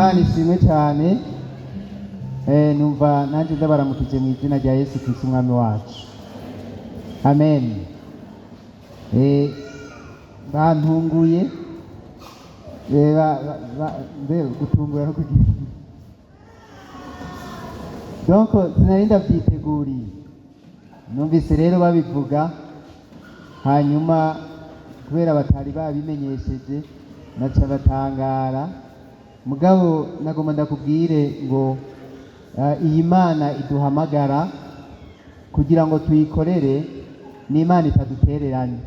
Imana ishimwe cyane. Numva nanjye ndabaramukije mu izina rya Yesu Kristo umwami wacu. Amen. Bantunguye gutungura no kugira donc sinari ndavyiteguriye, numvise rero babivuga, hanyuma kubera batari babimenyesheje naca batangara. Mugabo nagomba ndakubwire ngo iyi Mana iduhamagara kugira ngo tuyikorere, ni Imana itadutereranye.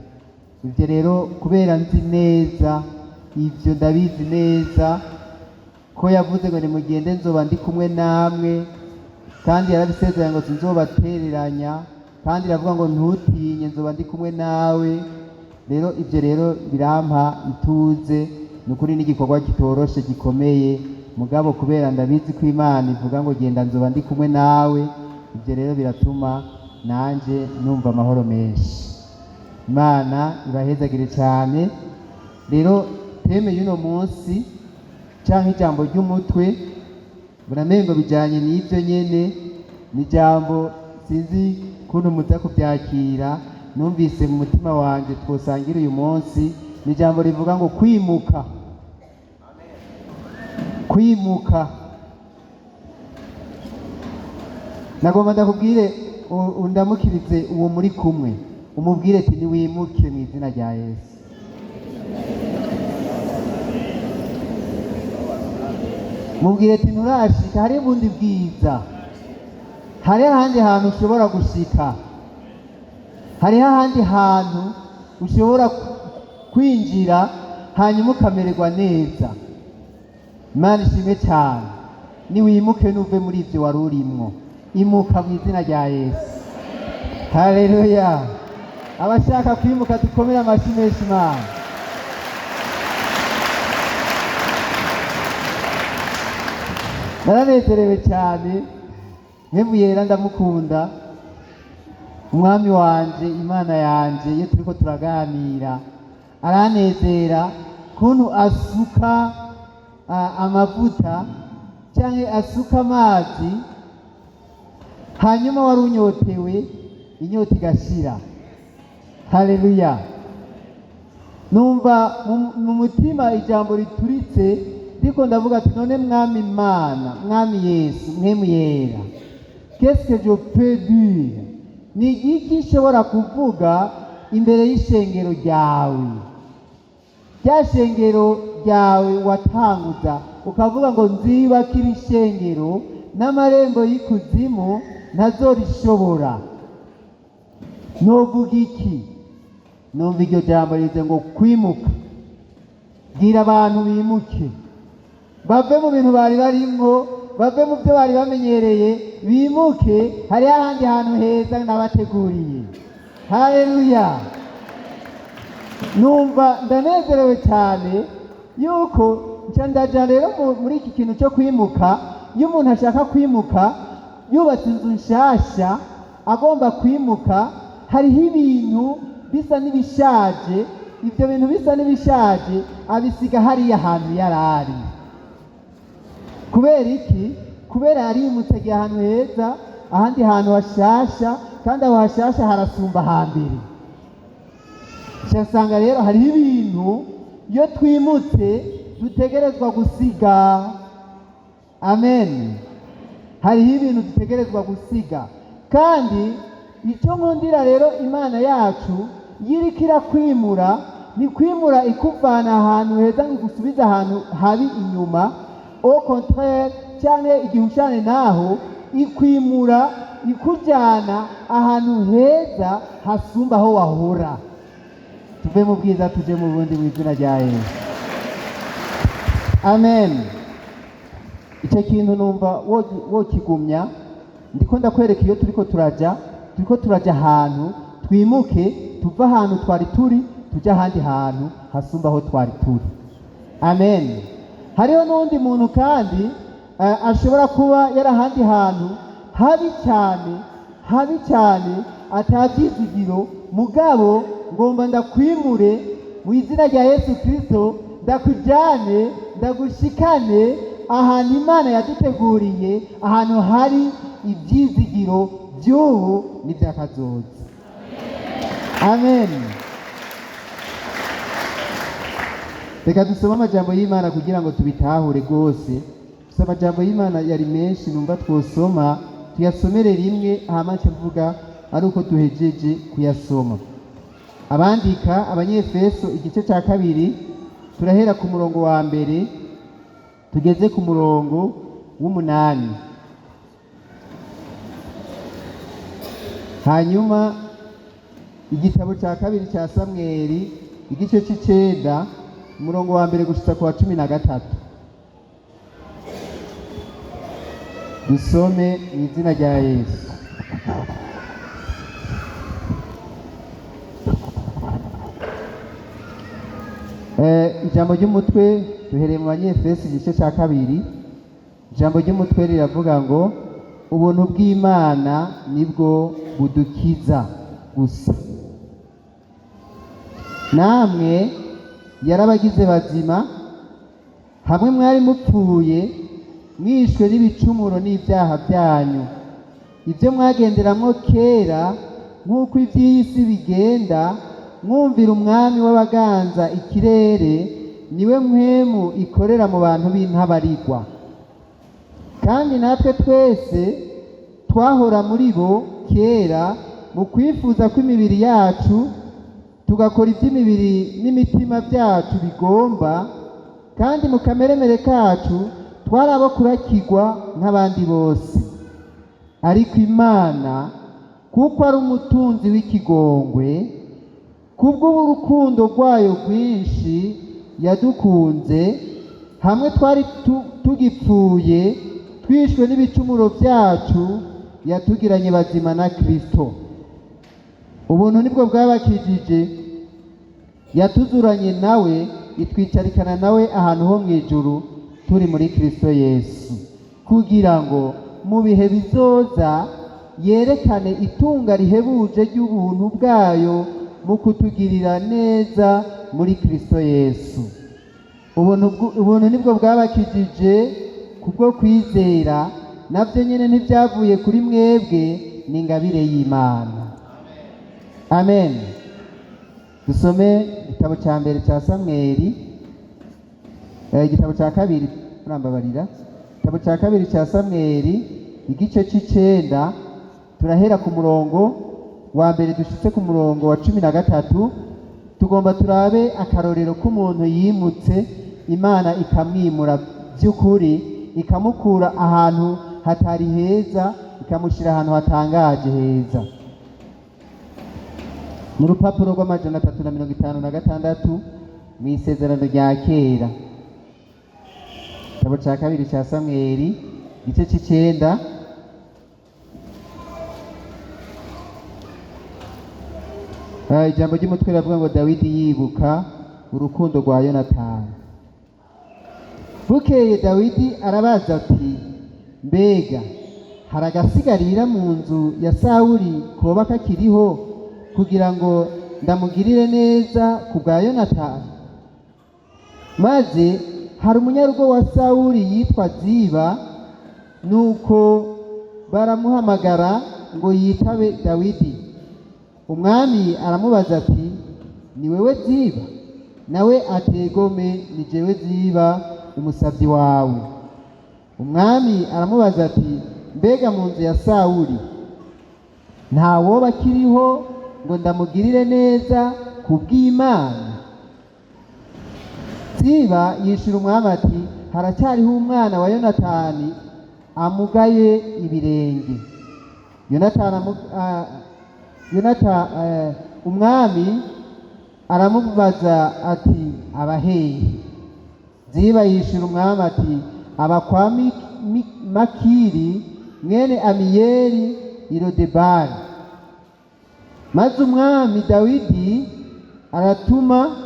Ivyo rero kubera nzi neza ivyo, ndabizi neza ko yavuze ngo nimugende nzoba ndi kumwe namwe, kandi yarabisezeranye ngo sinzobatereranya, kandi iravuga ngo ntutinye nzoba ndi kumwe nawe. Rero ivyo rero birampa ituze, nukuri n'igikorwa kitoroshe gikomeye, mugabo kubera ndabizi ko Imana ivuga ngo genda nzoba ndi kumwe nawe, ivyo rero biratuma nanje numva amahoro menshi. Imana ibahezagire cyane. Rero teme y'uno munsi canke ijambo ry'umutwe buramengo bijanye n'ivyo nyene, ni ijambo sinzi kuntu muza kubyakira, numvise mu mutima wanje twosangira uyu munsi. Ni ijambo rivuga ngo kwimuka. Kwimuka. Nagomba ndakubwire undamukirize uwo muri kumwe, umubwire ati niwimuke mu izina rya Yesu. Mubwire ati nturashika, hari ubundi bwiza, hari ahandi hantu ushobora gushika, hari ahandi hantu ushobora kwinjira hanyuma ukamererwa neza. Imana ishimwe cyane. Niwimuke nuve muri ivyo wari urimwo, imuka mu izina rya Yesu. Haleluya. Abashaka kwimuka dukomere amashyi menshi Imana. Naranezerewe cyane, mpemu yera ndamukunda, umwami wanje, Imana yanje. Iyo turiko turaganira aranezera kuntu asuka amavuta canke asuka amazi, hanyuma wari unyotewe inyota igashira. Haleluya. Numva mu mutima ijambo rituritse, ndiko ndavuga ati none mwami Imana, mwami Yesu, mpemu yera, qu'est-ce que je peux dire? Ni igiki nshobora kuvuga imbere y'ishengero ryawe, rya shengero ryawe watanguza ukavuga ngo nzibakira ishengero n'amarembo y'ikuzimu ntazorishobora. Novuga iki? Numva iryo jambo rize ngo kwimuka. Bwira abantu bimuke, bave mu bintu bari barimwo, bave mu byo bari bamenyereye, bimuke. Hari ahandi hantu heza nabateguriye. Haleluya. Numva ndanezerewe cyane yuko ndaja rero muri iki kintu cyo kwimuka. Iyo umuntu ashaka kwimuka, yubatse inzu nshasha, agomba kwimuka, hariho ibintu bisa n'ibishaje. Ibyo bintu bisa n'ibishaje abisiga hariya hantu yarari. Kubera iki? Kubera yari yimutse ahantu heza, ahandi hantu hashasha, kandi aho hashasha harasumba hambere. Cyasanga rero hariho ibintu iyo twimutse dutegerezwa gusiga. Amen. Hariho ibintu dutegerezwa gusiga, kandi icyo nkundira rero Imana yacu yiriko irakwimura, ni kwimura ikuvana ahantu heza ngo igusubize ahantu habi inyuma. Au contraire, cyane igihushane naho ikwimura ikujyana ahantu heza hasumba aho wahora. Tuve mu bwiza tuje mu bundi mu izina rya Yesu. Amen. Icyo kintu numva wokigumya, ndiko ndakwereka iyo turiko turaja ahantu, twimuke tuva ahantu twari turi tujya ahandi hantu hasumba aho twari turi. Amen. Hariho n'undi muntu kandi ashobora kuba yari ahandi hantu habi cyane atabyizigiro, mugabo ngomba ndakwimure mu izina rya Yesu Kristo, ndakujyane ndagushikane ahantu Imana yaduteguriye, ahantu hari ibyizigiro by'ubu n'iby'akazoza. Amen. Reka dusome amajambo y'Imana kugira ngo tubitahure rwose. Gusa amajambo y'Imana yari menshi, numva twosoma tuyasomere rimwe hama mvuga ari uko duhejeje kuyasoma. Abandika Abanyefeso igice cya 2 turahera ku murongo wa mbere tugeze ku murongo w'8. Hanyuma igitabo cya 2 cya Samweli igice c'9 umurongo wa mbere gushitsa ku wa 13. Dusome mu izina rya Yesu. Ijambo ry'umutwe duhereye mu Banyefeso igice cya 2. Ijambo ry'umutwe riravuga ngo ubuntu bw'Imana nibwo budukiza gusa. Namwe yarabagize bazima, hamwe mwari mupfuye mwishwe n'ibicumuro n'ibyaha byanyu, ibyo mwagenderamwo kera nk'uko iby'iyi si bigenda, mwumvira umwami w'abaganza ikirere, niwe mpwemu ikorera mu bantu b'intabarigwa. Kandi natwe twese twahora muri bo kera mu kwifuza kw'imibiri yacu, tugakora iby'imibiri n'imitima byacu bigomba, kandi mu kameremere kacu twari abo kurakirwa nk'abandi bose. Ariko Imana kuko ari umutunzi w'ikigongwe, kubw'urukundo rwayo rwinshi yadukunze, hamwe twari tugipfuye twishwe n'ibicumuro byacu, yatugiranye bazima na Kristo. Ubuntu nibwo bwabakijije, yatuzuranye nawe, itwicarikana nawe ahantu ho mu ijuru turi muri Kristo Yesu, kugira ngo mu bihe bizoza yerekane itunga rihebuje ry'ubuntu bwayo mu kutugirira neza muri Kristo Yesu. Ubuntu nibwo bwabakijije kubwo kwizera, nabyo nyene ntibyavuye kuri mwebwe, ni ingabire y'Imana. Amen. Dusome igitabo cya mbere cya Samweli, igitabo cya 2 murambabarira, igitabo cya 2 cya Samweli igice c'9 turahera ku murongo wa mbere dushitse ku murongo wa 13. Tugomba turabe akarorero k'umuntu yimutse, Imana ikamwimura by'ukuri, ikamukura ahantu hatari heza ikamushyira ahantu hatangaje heza. Mu rupapuro rw'amajana 356 mu isezerano rya kera, igitabo cya 2 cya Samweli igice c'9 ijambo ry'umutwe riravuga ngo Dawidi yibuka urukundo rwa Yonatani. Bukeye Dawidi arabaza ati, mbega hari agasigarira mu nzu ya Sawuli koba kakiriho, kugira ngo ndamugirire neza ku bwa Yonatani? Maze hari umunyarugo wa Sawuli yitwa Ziba, nuko baramuhamagara ngo yitabe Dawidi. Umwami aramubaza ati, ni wewe Ziba? Nawe ati, egome ni jewe Ziba, umusavyi wawe. Umwami aramubaza ati, mbega mu nzu ya Sawuli nta woba akiriho ngo ndamugirire neza ku bw'Imana? Ziba yishura umwami ati, haracyariho umwana wa Yonatani amugaye ibirenge. Umwami aramubaza ati, abahehe? Ziba yishura umwami ati, aba kwa Makiri mwene Amiyeli i Lodebari. Maze umwami Dawidi aratuma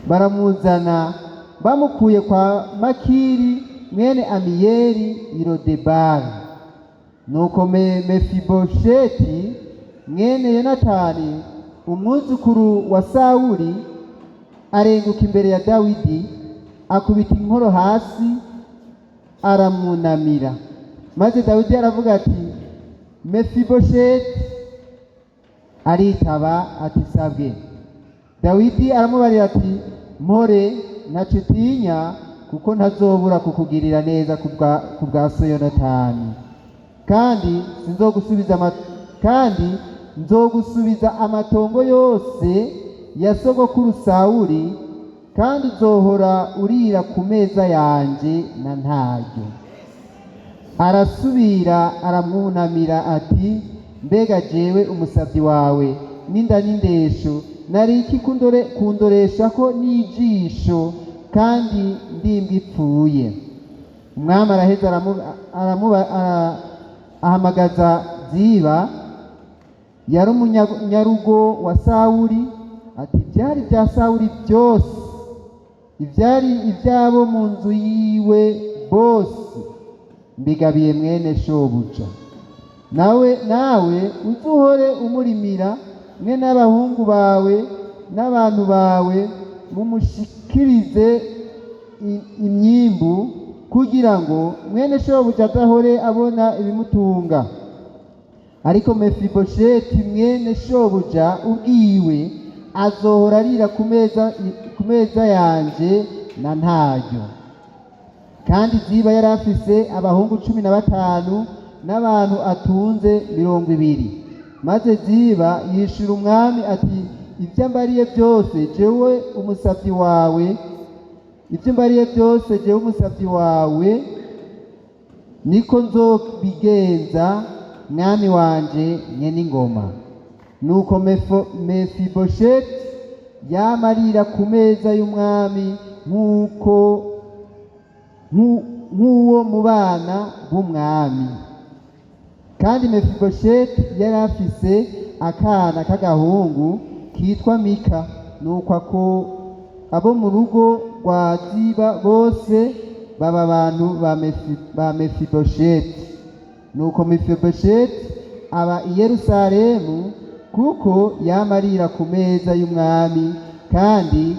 baramuzana, bamukuye kwa Makiri mwene Amiyeli i Lodebari. Nuko Mefibosheti mwene Yonatani umwuzukuru wa Sawuli arenguka imbere ya Dawidi, akubita inkoro hasi aramwunamira, maze Dawidi aravuga ati Mefibosheti, aritaba ati sabwe. Dawidi aramubarira ati mpore, ntacyo utinya, kuko ntazobura kukugirira neza ku bwa so Yonatani, kandi nzogusubiza amatongo yose ya sogokuru Sawuli, kandi uzohora urira ku meza yanje na ntaryo. Arasubira aramwunamira ati mbega jewe umusavyi wawe n'inda n'indesho, nari iki kundoresha ko n'ijisho kandi ndimbwa ipfuye? Umwami araheza ahamagaza Ziba, yari umunyarugo wa Sawuli, ati ivyari vya Sawuli byose, ivyari ivyabo mu nzu yiwe bose, mbigabiye mwene shobuja. Nawe uzuhore umurimira, mwe n'abahungu bawe n'abantu bawe, mumushikirize imyimbu, kugira ngo mwene shobuja adahore abona ibimutunga. Ariko Mefibosheti mwene shobuja ubwiwe azohora arira ku meza yanje na ntaryo. Kandi Ziba yari afise abahungu 15 n'abantu atunze 20. Maze Ziba yishura umwami ati ibyo mbariye byose jewe umusavyi wawe, niko nzobigenza mwami wanje nyene ingoma. Nuko Mefibosheti yamarira ku meza y'umwami nk'uwo mu bana b'umwami. Kandi Mefibosheti yari afise akana k'agahungu kitwa Mika. Nuko abo mu rugo rwa Ziba bose baba abantu ba Mefibosheti. Nuko Mefibosheti aba i Yerusalemu, kuko yamarira ku meza y'umwami, kandi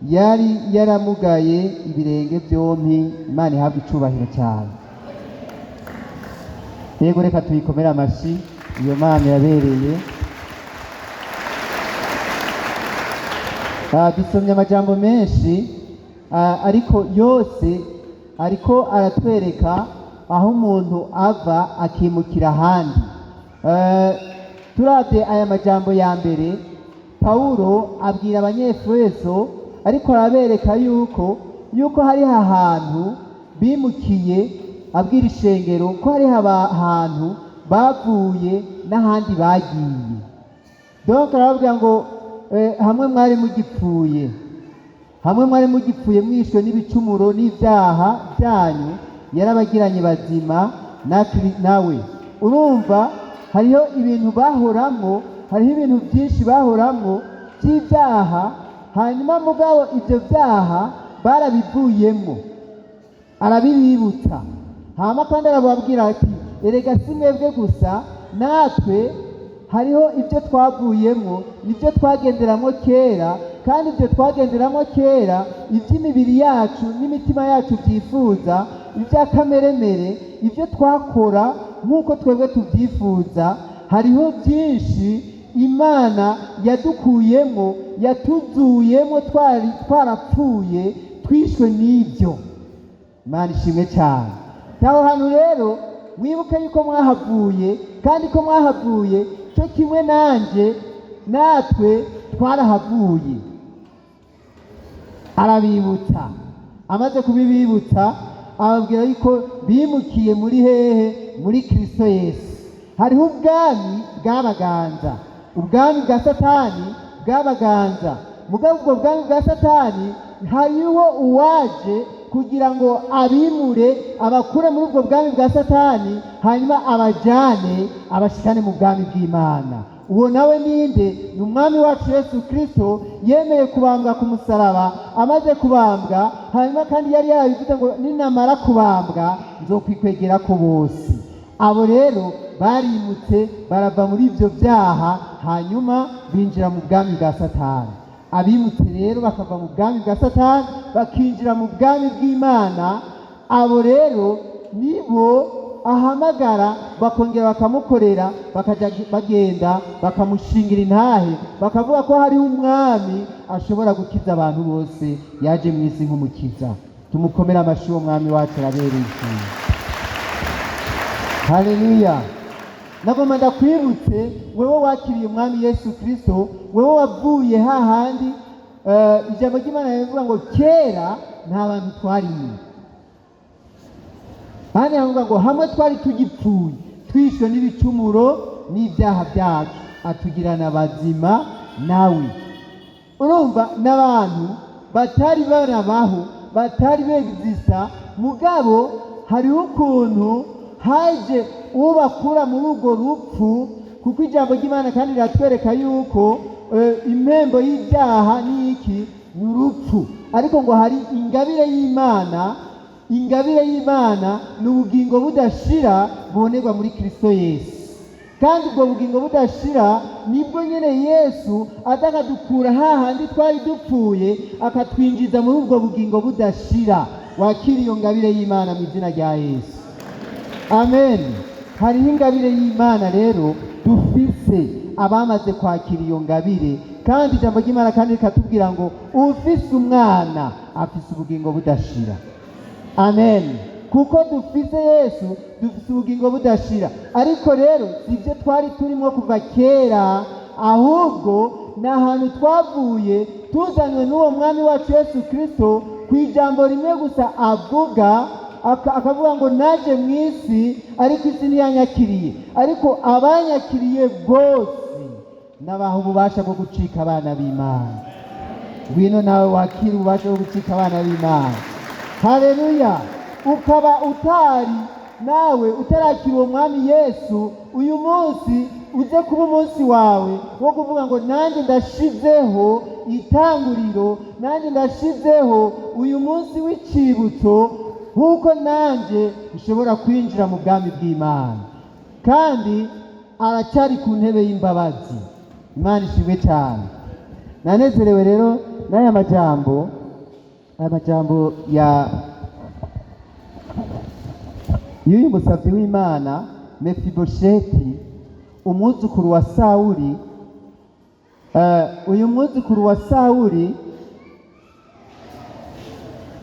yari yaramugaye ibirenge byompi. Imana ihabwe icubahiro cyane. Yego, reka tuyikomere amashi, iyo Mana yabereye. Dusomye amajambo menshi, ariko yose ariko aratwereka aho umuntu ava akimukira ahandi. Turavye aya majambo ya mbere, Pawulo abwira Abanyefeso, ariko arabereka yuko hari ahantu bimukiye, abwira ishengero ko hari ahantu bavuye n'ahandi bagiye. Donc arababwira ngo hamwe mwari mugipfuye mwishwe n'ibicumuro n'ibyaha byanyu, yarabagiranye bazima nawe. Urumva hariho ibintu bahoramwo, hariho ibintu byinshi bahoramwo by'ibyaha, hanyuma mugabo ibyo byaha barabivuyemo, arabibibutsa. Hama kandi arababwira ati erega si mwebwe gusa, natwe hariho ibyo twavuyemo, nibyo twagenderamo kera, kandi ibyo twagenderamo kera iby'imibiri yacu n'imitima yacu byifuza, ibya kameremere, ibyo twakora nk'uko twebwe tubyifuza. Hariho byinshi Imana yadukuyemo, yatuzuyemo, twarapfuye, twishwe n'ibyo. Imana ishimwe cyane. Taho hantu rero mwibuke yuko mwahavuye, kandi ko mwahavuye cyo kimwe nanje, natwe twarahavuye. Arabibutsa, amaze kubibibutsa ababwira yuko bimukiye muri hehe? Muri Kristo Yesu. Hariho ubwami bw'abaganza, ubwami bwa Satani bw'abaganza. Mugabo ubwo bwami bwa Satani hariho uwaje kugira ngo abimure, abakure muri ubwo bwami bwa Satani, hanyuma abajane abashikane mu bwami bw'Imana. Uwo nawe ninde? Ni umwami wacu Yesu Kristo, yemeye kubambwa ku musaraba. Amaze kubambwa, hanyuma kandi yari yarabivuze ngo ninamara kubambwa nzokwikwegera ko bose. Abo rero barimutse barava muri ibyo byaha, hanyuma binjira mu bwami bwa Satani. abimutse rero bakava mu bwami bwa Satani bakinjira mu bwami bw'Imana, abo rero nibo ahamagara bakongera bakamukorera, bakajya bagenda bakamushingira intahe, bakavuga ko hariho umwami ashobora gukiza abantu bose, yaje mu isi nk'umukiza. Tumukomere amashyi uwo mwami wacu arabereye ishimwe. Haleluya. Nagomba ndakwibutse wewe wakiriye umwami Yesu Kristo, wewe wavuye hahandi ijambo ry'Imana rivuga ngo kera nta bantu twarimo, hano havuga ngo hamwe twari tugipfuye twishwe n'ibicumuro n'ibyaha byacu, atugirana bazima nawe. Urumva n'abantu batari barabaho, batari begizisa, mugabo hariho ukuntu haje ubakura muri urwo rupfu, kuko ijambo ry'Imana kandi riratwereka yuko impembo y'ibyaha ni iki? Ni urupfu. Ariko ngo hari ingabire y'Imana, ingabire y'Imana ni ubugingo budashira bubonerwa muri Kristo Yesu. Kandi ubwo bugingo budashira nibwo nyine Yesu aza akadukura hahandi twari dupfuye, akatwinjiza muri ubwo bugingo budashira. Wakira iyo ngabire y'Imana mu izina rya Yesu. Amen. Hariho ingabire y'Imana rero dufise abamaze kwakira iyo ngabire, kandi ijambo ry'Imana kandi rikatubwira ngo ufise umwana afise ubugingo budashira. Amen. Kuko dufise Yesu dufise ubugingo budashira. Ariko rero sibyo twari turimo kuva kera, ahubwo ni ahantu twavuye tuzanywe n'uwo mwami wacu Yesu Kristo, ku ijambo rimwe gusa avuga, akavuga ngo naje mu isi ariko isi ntiyanyakiriye, ariko abanyakiriye bose nabaha ububasha bwo gucika abana b'Imana. Ngwino nawe wakira ububasha bwo gucika abana b'Imana. Haleluya. Ukaba nawe utarakira uwo mwami Yesu, uyu munsi uze kuba umunsi wawe wo kuvuga ngo nanjye ndashizeho itanguriro, nanjye ndashizeho uyu munsi w'icibutso, nk'uko nanjye ushobora kwinjira mu bwami bw'Imana. Kandi aracyari ku ntebe y'imbabazi. Imana ishimwe cyane. Nanezerewe rero n'aya majambo, aya majambo y'uyu musavyi w'Imana Mefibosheti, umwuzukuru wa Sawuli. Uyu mwuzukuru wa Sawuli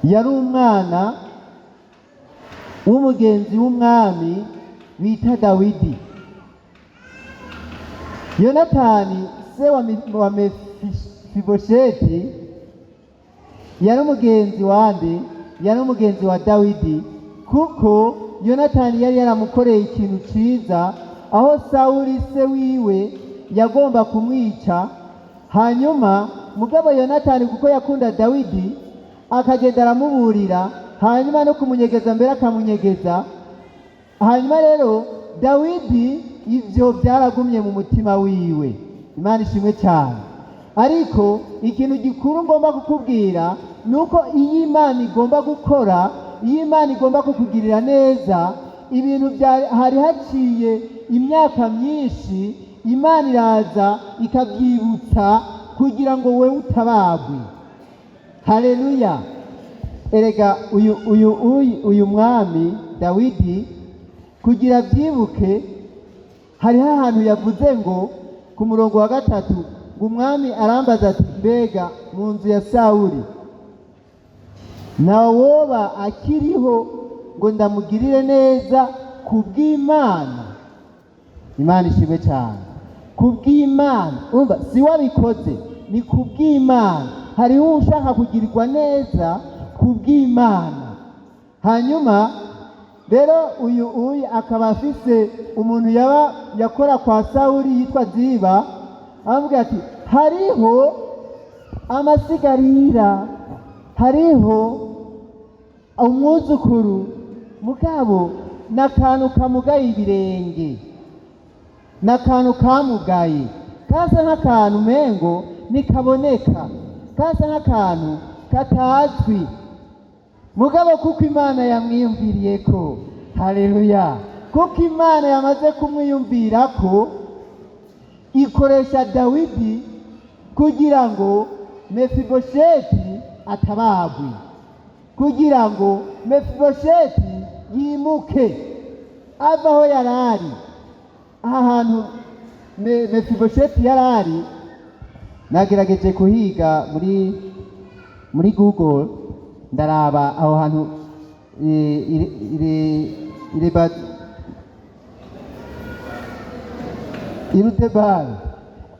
yari umwana w'umugenzi w'umwami bita Dawidi. Yonatani se wa Mefibosheti yari umugenzi wande, yari umugenzi wa Dawidi, kuko Yonatani yari yaramukoreye ikintu ciza, aho Sawuli se wiwe yagomba kumwica. Hanyuma mugabo Yonatani kuko yakunda Dawidi akagenda aramuburira, hanyuma no kumunyegeza, mbere akamunyegeza. Hanyuma rero Dawidi ivyo byaragumye mu mutima wiwe. Imana ishimwe cyane. Ariko ikintu gikuru ngomba kukubwira nuko iyi Imana igomba gukora, iyi Imana igomba kukugirira neza, ibintu hari haciye imyaka myinshi, Imana iraza ikabyibutsa kugira ngo wewe utabagwe. Haleluya. Erega uyu mwami Dawidi kugira byibuke, hariho ahantu yavuze ngo ku murongo wa 3 ngo umwami arambaza ati, mbega mu nzu ya Sawuli nawoba akiriho ngo ndamugirire neza kubw'Imana? Imana ishimwe cyane. Kubw'Imana. Umva, si wabikoze, ni kubw'Imana. Hariho ushaka kugirirwa neza kubw'Imana. Hanyuma rero uyu akaba afise umuntu yakora kwa Sawuli yitwa Ziba, avuga ati hariho amasigarira, hariho umwuzukuru mugabo n'akantu kamugaye ibirenge, n'akantu kamugaye, kasa nk'akantu mengo nikaboneka, kasa nk'akantu katazwi, mugabo kuko Imana yamwiyumviriye ko. Haleluya. Kuko Imana yamaze kumwiyumvira ko, ikoresha Dawidi kugira ngo Mefibosheti atabagwe, kugira ngo Mefibosheti yimuke ava aho yarari. Aha hantu Mefibosheti yarari nagerageje kuhiga muri Google, ndaraba aho hantu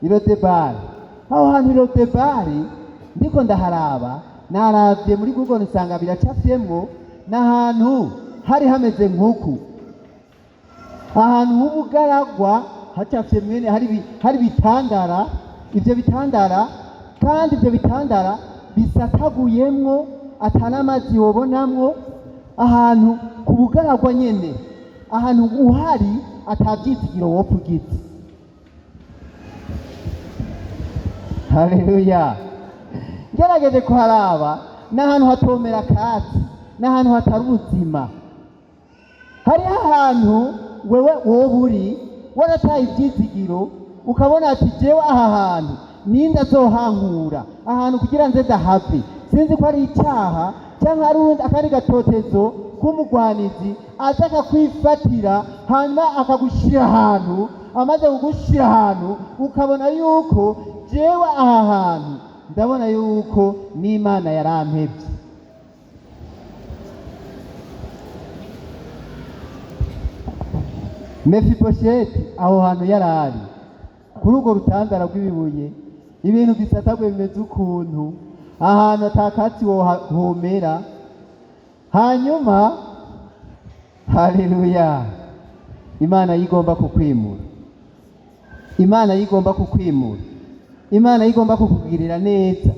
Irodebari aho hantu Irodebari ndiko ndaharaba, naravye muri Google nsanga biracafyemwo n'ahantu hari hameze nk'uku, ahantu h'ubugaragwa hacafye mwene hari bitandara. Ivyo bitandara kandi ivyo bitandara bisataguyemwo, atanamazi wobonamwo, ahantu ku bugaragwa nyene, ahantu uhari atavyizigiro wopfa ugize. Haleluya! Ngerageje kuharaba n'ahantu hatomera akatsi, n'ahantu hatari ubuzima. Hariho ahantu wewe woba uri warataye ivyizigiro, ukabona ati jewe aha hantu ninde azohankura, ahantu kugira nze ndahave, sinzi ko ari icyaha cyangwa ari akari gatotezo k'umugwanizi aza akakwifatira hanyuma akagushira ahantu. Amaze kugushira ahantu ukabona yuko jewe aha hantu ndabona yuko n'Imana yarampevye. Mefibosheti aho hantu yarari kuri urwo rutandara rw'ibibuye, ibintu bisatagwe bimeze ukuntu, ahantu atakatsi wohomera. Hanyuma haleluya, Imana yigomba kukwimura, Imana yigomba kukwimura, Imana yigomba kukugirira neza.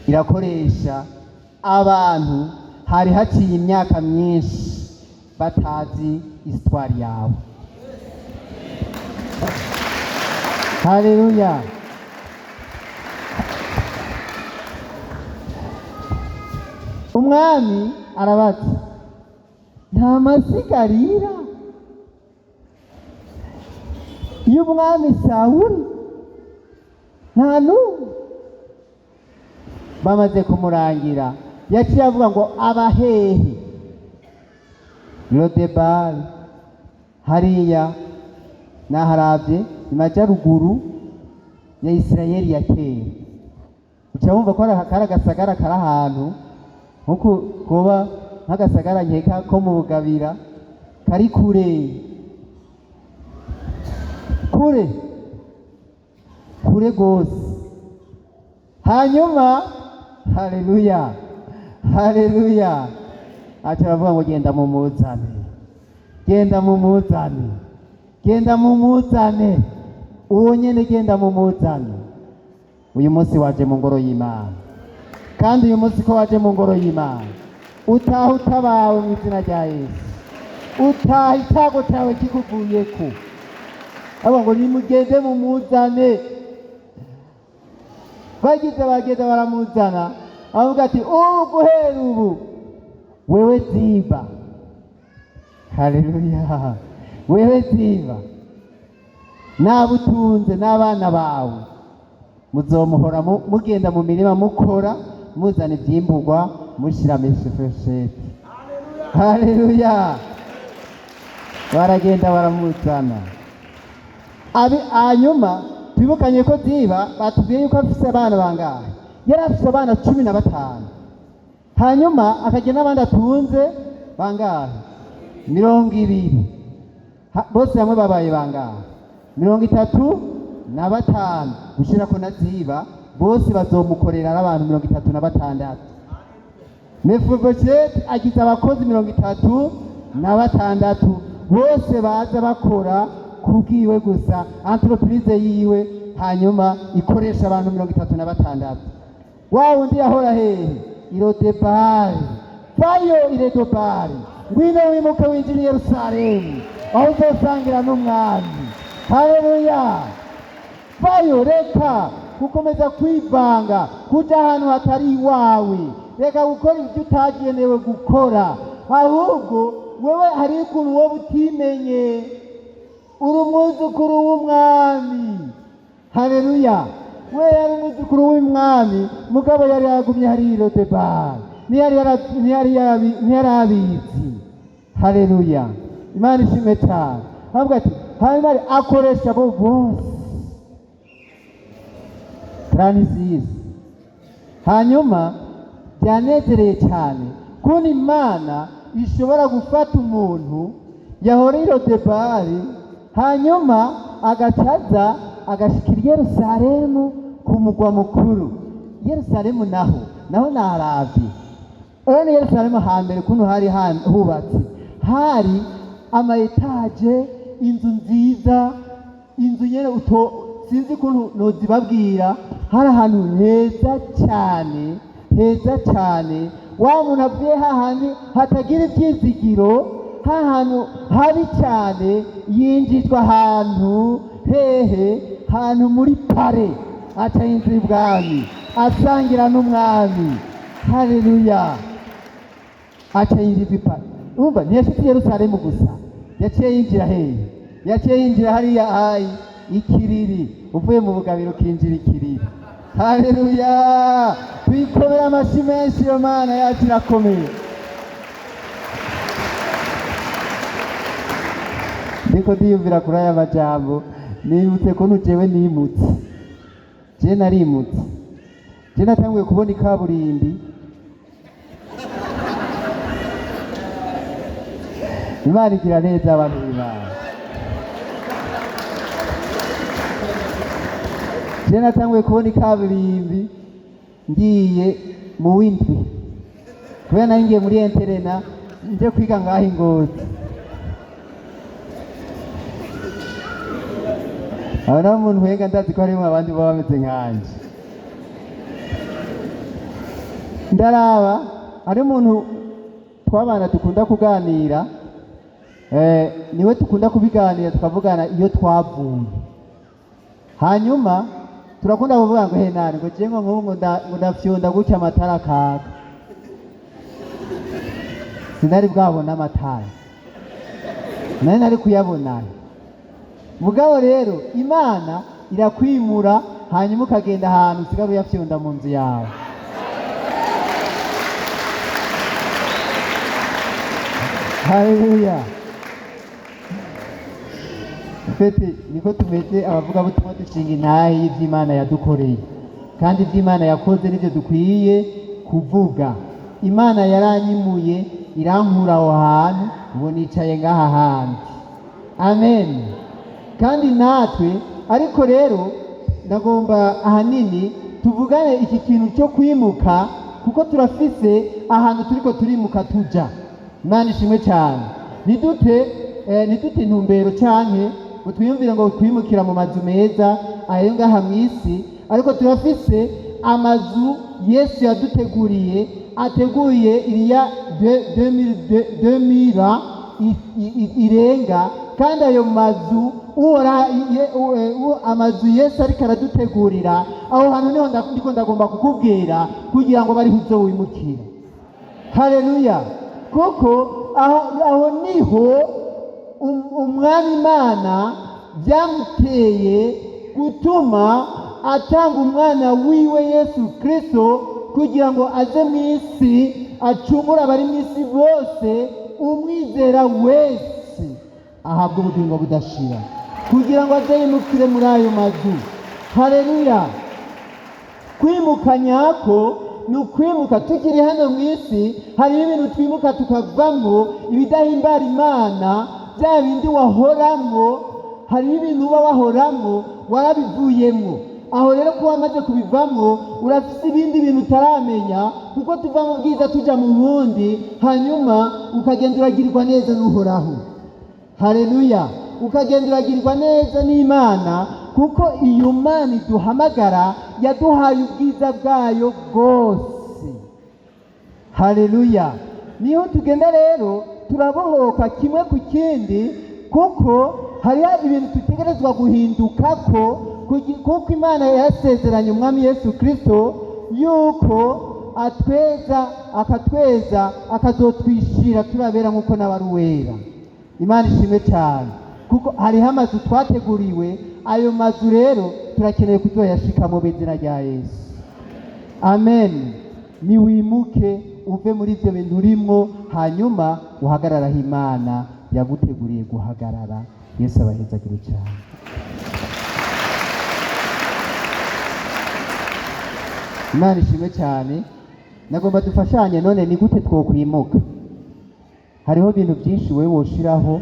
Irakoresha abantu hari haciye imyaka myinshi batazi histoire yawe. Haleluya! Umwami arabaza, Ntawasigarira y'umwami Sawuli? Nta n'umwe. Bamaze kumurangira yaciye avuga ngo abahehe Lodebari hariya naharavye imajyaruguru ya Isirayeli ya kera. Uca wumva ko kari agasagara kari ahantu nkuko kuba nk'agasagara nkeka ko mu Bugabira, kari kure gose. Hanyuma haleluya, haleluya, aca bavuga ngo genda mumuzane, genda mumuzane, genda mumuzane, uwo nyene genda mumuzane. Uyu munsi waje mu ngoro y'Imana, kandi uyu munsi ko waje mu ngoro y'Imana utaha utabawe mu izina rya Yesu, utaha itago cyawe kikuvuyeko. Abo ngo nimugende mumuzane. Bagenda baramuzana, avuga ati guhera ubu wewe Ziba, haleluya, wewe Ziba nabutunze n'abana bawe muzomuhora mugenda mu mirima mukora, muzana ivyimburwa mushira Mefibosheti. Haleluya! Baragenda baramuzana. Hanyuma twibukanye ko Ziba batubwiye yuko afise abana bangahe? Yari afise abana 15. Hanyuma akagira n'abandi atunze bangahe? 20. Bose hamwe babaye bangahe? 35. Gushirako na Ziba bose bazomukorera n'abantu 36. Mefibosheti agize abakozi 36 bose baza bakora kubwiwe gusa, entreprise yiwe hanyuma ikoresha abantu 36. Wa wundi yahora hehe? Irodebari. Vayo Irodebari, ngwino wimuke winjira i Yerusalemu aho uzosangira n'umwami. Haleluya! Vayo, reka gukomeza kwivanga kuja ahantu hatari iwawe, reka gukora ibyo utagenewe gukora, ahubwo wewe hari ukuntu wowe utimenye uri umwuzukuru w'umwami. Haleluya! we yari umwuzukuru w'umwami mugabo yari yagumye hari Lodebari ntiyari abizi. Haleluya, Imana ishimwe cyane. Avuga ati hanyuma akoresha abo bose Francis. Hanyuma byanezereye cyane kuko Imana ishobora gufata umuntu yahora i Lodebari hanyuma agacaza agashikira i Yerusalemu ku mugwa mukuru. Yerusalemu naho naravye. Urabona Yerusalemu hambere kuntu hari hubatse, hari ama etaje, inzu nziza, inzu nyene sinzi kuntu nozibabwira, hari ahantu heza cyane. Wa muntu avuye hahandi hatagira ivyizigiro, hahantu habi cyane, yinjizwa ahantu hehe, hantu muri pare, aca yinjira ibwami asangira n'umwami. Haleluya, aca yinjizwa ipare. Umva ntiyashitse i Yerusalemu gusa, yaciye yinjira hehe? Yaciye yinjira hariya ikiriri, uvuye mu bugabiro ukinjira ikiriri. Haleluya, twikomera amashyi menshi, iyo Mana yacu irakomeye. Ndiko ndiyumvira kuri aya majambo, nibutse ko jewe nimutse. Je narimutse. Je natanguye kubona ikaburimbi. Imana igira neza abantu b'Imana. Je natanguye kubona ikaburimbi ngiye mu w'indwi, kubera nari ngiye muri interena nje kwiga ngaho i Ngozi. Aba naho umuntu wenga ndazi ko harimo abandi baba bameze nkanje. Ndaraba hari umuntu twabana dukunda kuganira, niwe dukunda kubiganira tukavugana iyo twavuye. Hanyuma turakunda kuvuga ngo henani ngo je ngo ndafyonda gutya amatara kaka. Sinari bwabona amatara, nari kuyabona. Mugabo rero Imana irakwimura hanyuma ukagenda ahantu usigara uyafyonda mu nzu yawe. Haleluya. Fete niko tumeze abavuga butumwa dushinga intahe y'ivy'Imana yadukoreye, kandi ivy'Imana yakoze nivyo dukwiye kuvuga. Imana yaranyimuye irankura aho hantu, ubu nicaye ngaha handi. Amen. Kandi natwe ariko rero ndagomba ahanini tuvugane iki kintu cyo kwimuka, kuko turafise ahantu turiko turimuka tuja. Imana ishimwe cyane. Nidute intumbero canke utwiyumvire ngo twimukira mu mazu meza ayo ngaha mw'isi, ariko turafise amazu Yesu yaduteguriye, ateguye iriya 2000 irenga. Kandi ayo mazu amazu Yesu ariko aradutegurira, aho hantu niho ndiko ndagomba kukubwira kugira ngo bari huzo wimukira. Haleluya. Kuko aho niho umwami Imana byamuteye gutuma atanga umwana wiwe Yesu Kristo kugira ngo aze mu isi acungure abari mu isi bose. Umwizera wese ahabwa ubugingo budashira kugira ngo aze yimukire muri ayo mazu. Haleluya. Kwimuka nyako ni ukwimuka tukiri hano mu isi. Hari ibintu twimuka tukavamo ibidahimbara Imana, bya bindi wahoramwo. Hari ibintu uba wahoramwo warabivuyemwo. Aho rero kuba amaze kubivamwo urafise ibindi bintu utaramenya, kuko tuva mu bwiza tuja mu bundi, hanyuma ukagenda uragirirwa neza n'Uhoraho. Haleluya. Ukagenda uragirirwa neza n'Imana, kuko iyo Mana iduhamagara yaduhaye ubwiza bwayo bwose. Haleluya. Niho tugenda rero turabohoka kimwe ku kindi, kuko hariho ibintu dutegerezwa guhindukako, kuko Imana yasezeranye umwami Yesu Kristo yuko akatweza akazotwishira turabera nk'uko n'abari wera. Imana ishimwe cyane. Kuko hariho amazu twateguriwe, ayo mazu rero turakeneye kuzoyashika mu izina rya Yesu. Amen. Niwimuke uve muri ibyo bintu urimo, hanyuma uhagararaho Imana yaguteguriye guhagarara. Yesu abahezagire cyane. Imana ishimwe cyane. Nagomba dufashanye none ni gute twokwimuka. Hariho ibintu byinshi wewe woshiraho,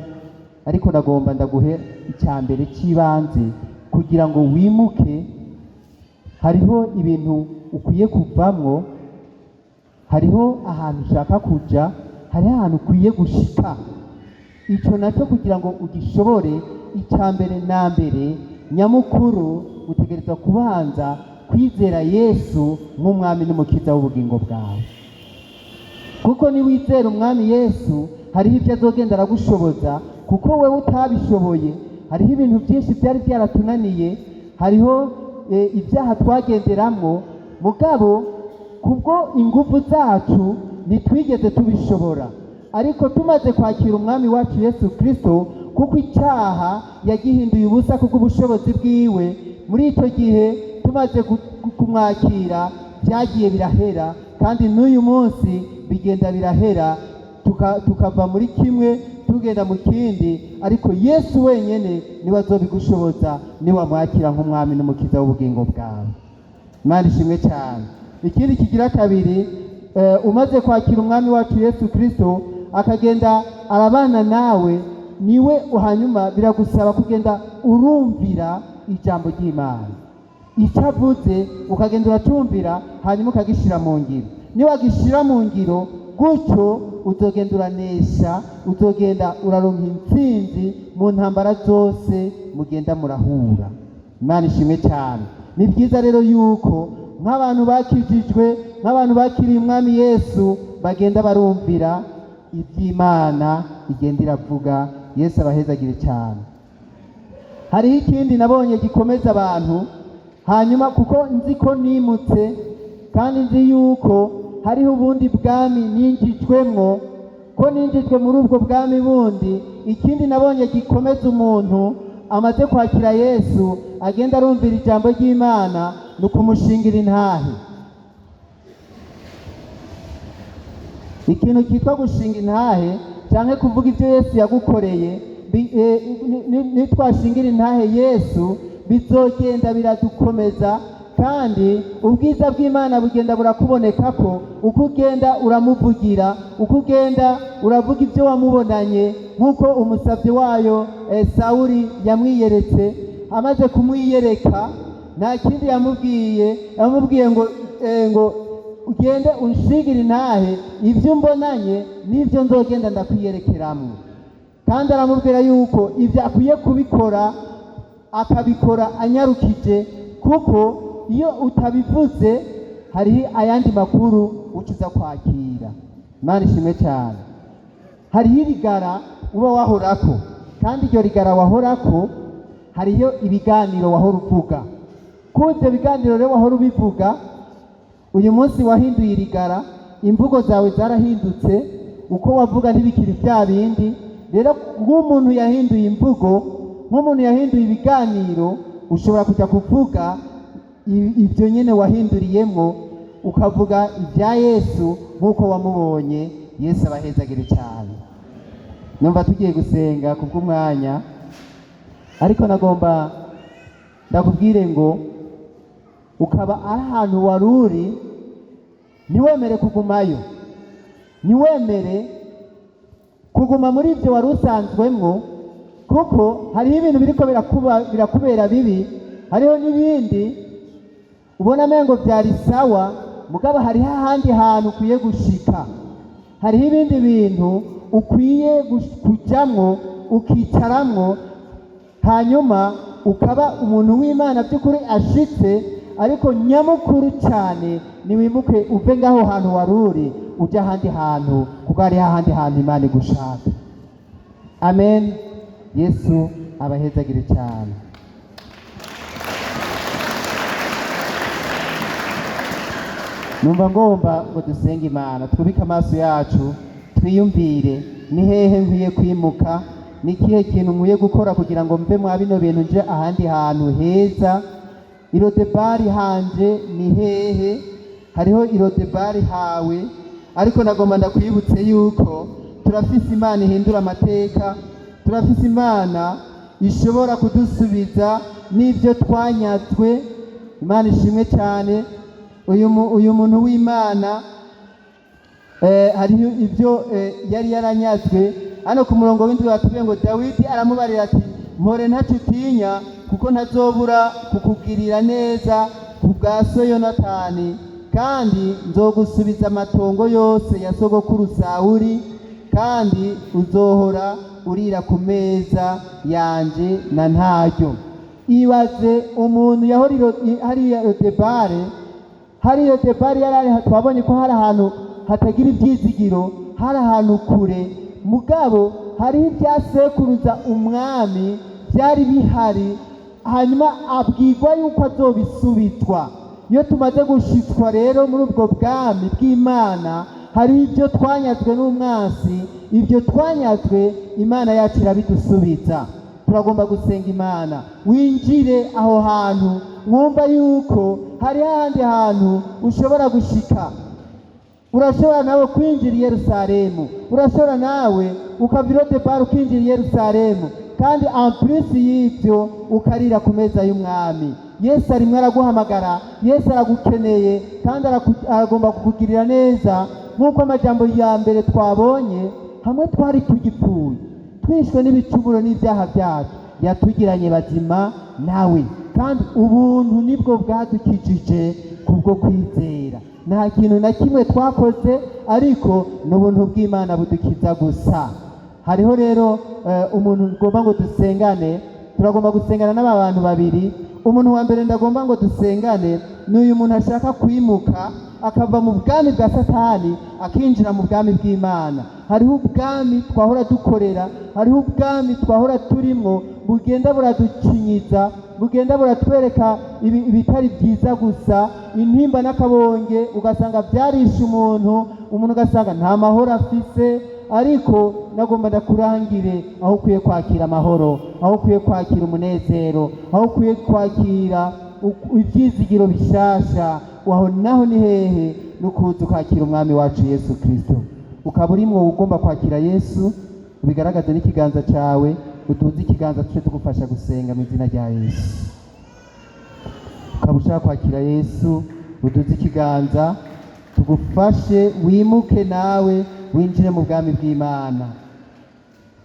ariko nagomba ndaguhe icyambere cy'ibanze kugira ngo wimuke. Hariho ibintu ukwiye kuvamwo, hariho ahantu ushaka kuja, hariho ahantu ukwiye gushika. Ico nacyo kugira ngo ugishobore, icyambere na mbere nyamukuru utegerezwa kubanza kwizera Yesu nk'umwami n'umukiza w'ubugingo bwawe. Kuko ni wizera umwami Yesu, hariho ibyo azogenda aragushoboza, kuko wewe utabishoboye. Hariho ibintu byinshi byari byaratunaniye, hariho ibyaha twagenderamwo, mugabo kubwo ingufu zacu ntitwigeze tubishobora. Ariko tumaze kwakira umwami wacu Yesu Kristo, kuko icyaha yagihinduye ubusa kubw'ubushobozi bwiwe, muri icyo gihe tumaze kumwakira byagiye birahera, kandi n'uyu munsi bigenda birahera, tukava muri kimwe tugenda mu kindi. Ariko Yesu wenyine niwe azobigushoboza niwamwakira nk'umwami n'umukiza w'ubugingo bwawe. Imana ishimwe cyane. Ikindi kigira kabiri, umaze kwakira umwami wacu Yesu Kristo akagenda arabana nawe, niwe hanyuma biragusaba kugenda urumvira ijambo ry'Imana. Icyo avuze ukagenda uracumvira, hanyuma ukagishira mu ngiro. Niwagishira mu ngiro gutyo, uzogenda uranesha, uzogenda uraronka intsinzi mu ntambara zose mugenda murahura. Imana ishimwe cyane. Ni byiza rero yuko nk'abantu bakijijwe, nk'abantu bakiriye umwami Yesu, bagenda barumvira iby'Imana igenda iravuga. Yesu abahezagire cyane. Hariho ikindi nabonye gikomeza abantu, hanyuma kuko nzi ko nimutse, kandi nzi yuko hariho ubundi bwami ninjijwemwo, ko ninjijwe muri ubwo bwami bundi. Ikindi nabonye gikomeza umuntu amaze kwakira Yesu, agenda arumvira ijambo ry'Imana, ni ukumushingira intahe. Ikintu cyitwa gushinga intahe cyangwa kuvuga ibyo Yesu yagukoreye, nitwashingira intahe Yesu bizogenda biradukomeza, kandi ubwiza bw'Imana bugenda burakuboneka ko uko ugenda uramuvugira, uko ugenda uravuga ibyo wamubonanye, nk'uko umusabyi wayo Sawuli yamwiyeretse. Amaze kumwiyereka, nta kindi yamubwiye ngo ugende unshingire intahe ibyo mbonanye n'ibyo nzogenda ndakwiyerekeramwo. Kandi aramubwira yuko ibyo akwiye kubikora akabikora anyarukije, kuko iyo utabivuze hariho ayandi makuru ucuza kwakira. Imana ishimwe cyane. Hariho irigara uba wahorako, kandi iryo rigara wahorako hariyo ibiganiro wahora uvuga. Ku ibyo biganiro rero wahora ubivuga, uyu munsi wahinduye irigara, imvugo zawe zarahindutse, uko wavuga ntibikiri bya bindi. Rero nk'umuntu yahinduye imvugo, nk'umuntu yahinduye ibiganiro, ushobora kujya kuvuga ibyo nyine wahinduriyemo, ukavuga ibya Yesu nk'uko wamubonye. Yesu abahezagire cyane. Numva tugiye gusenga kubw'umwanya, ariko nagomba ndakubwire ngo ukaba ari ahantu wari uri, ntiwemere kugumayo, ntiwemere kuguma muri ibyo wari usanzwemwo, kuko hariho ibintu biriko birakubera bibi. Hariho n'ibindi ubona amengo byari sawa, mugabo hariho ahandi hantu ukwiye gushika. Hariho ibindi bintu ukwiye kujamwo, ukicaramwo, hanyuma ukaba umuntu w'Imana by'ukuri ashitse. Ariko nyamukuru cyane niwimuke uve ngaho hantu wari uri ujya ahandi hantu, kuko hariho ahandi hantu Imana igushaka. Amen. Yesu abahezagire cyane. Numva ngomba ngo dusenge Imana, twubike amaso yacu, twiyumvire ni hehe nkwiye kwimuka, ni kihe kintu nkwiye gukora kugira ngo mve mwa bino bintu nje ahandi hantu heza, irodebari hanje ni hehe, hariho irodebari hawe, ariko nagomba ndakwibutse yuko turafise Imana ihindura amateka, turafise Imana ishobora kudusubiza n'ibyo twanyazwe. Imana ishimwe cyane. Uyu muntu w'Imana hariho ibyo yari yaranyazwe. Hano ku murongo w'indwi batubwiye ngo Dawidi aramubarira ati mpore ntacyo utinya kuko ntazobura kukugirira neza ku bwa so Yonatani, kandi nzogusubiza amatongo yose ya sogokuru Sawuli, kandi uzohora urira ku meza yanje na ntaryo. Ibaze umuntu yahora hariya Lodebari yari twabonye ko hari ahantu hatagira ibyizigiro, hari ahantu kure, mugabo hariho ibyasekuruza umwami byari bihari, hanyuma abwirwa yuko azobisubitwa. Iyo tumaze gushitswa rero muri ubwo bwami bw'Imana, hari ibyo twanyazwe n'umwansi, ibyo twanyazwe Imana yacu irabidusubiza. Turagomba gusenga Imana. Winjire aho hantu, mwumva yuko hari ahandi hantu ushobora gushika. Urashobora nawe kwinjira i Yerusalemu, urashobora nawe ukava i Lodebari ukinjira i Yerusalemu, kandi en plus y'ibyo ukarira ku meza y'umwami. Yesu arimwe araguhamagara, Yesu aragukeneye, kandi aragomba kukugirira neza, nk'uko amajambo ya mbere twabonye, hamwe twari tugipfuye twishwe n'ibicumuro n'ibyaha byacu, yatugiranye bazima nawe, kandi ubuntu nibwo bwadukijije kubwo kwizera. Nta kintu na kimwe twakoze, ariko n'ubuntu bw'Imana budukiza gusa. Hariho rero umuntu ngomba ngo dusengane. Turagomba gusengana n'aba bantu babiri. Umuntu wa mbere ndagomba ngo dusengane ni uyu muntu ashaka kwimuka akava mu bwami bwa Satani akinjira mu bwami bw'Imana. Hariho ubwami twahora dukorera, hariho ubwami twahora turimo, bugenda buraducinyiza, bugenda buratwereka ibitari byiza gusa, intimba n'akabonge, ugasanga byarishe umuntu ugasanga nta mahoro afise. Ariko nagomba ndakurangire aho ukwiye kwakira amahoro, aho ukwiye kwakira umunezero, aho ukwiye kwakira ibyizigiro bishasha, aho naho ni hehe? Nukuza kwakira umwami wacu Yesu Kristo. Ukaba urimwo ugomba kwakira Yesu, ubigaragaze n'ikiganza cyawe, utuze ikiganza tuje tugufasha gusenga mu izina rya Yesu. Ukaba ushaka kwakira Yesu, utuze ikiganza tugufashe wimuke nawe winjire mu bwami bw'Imana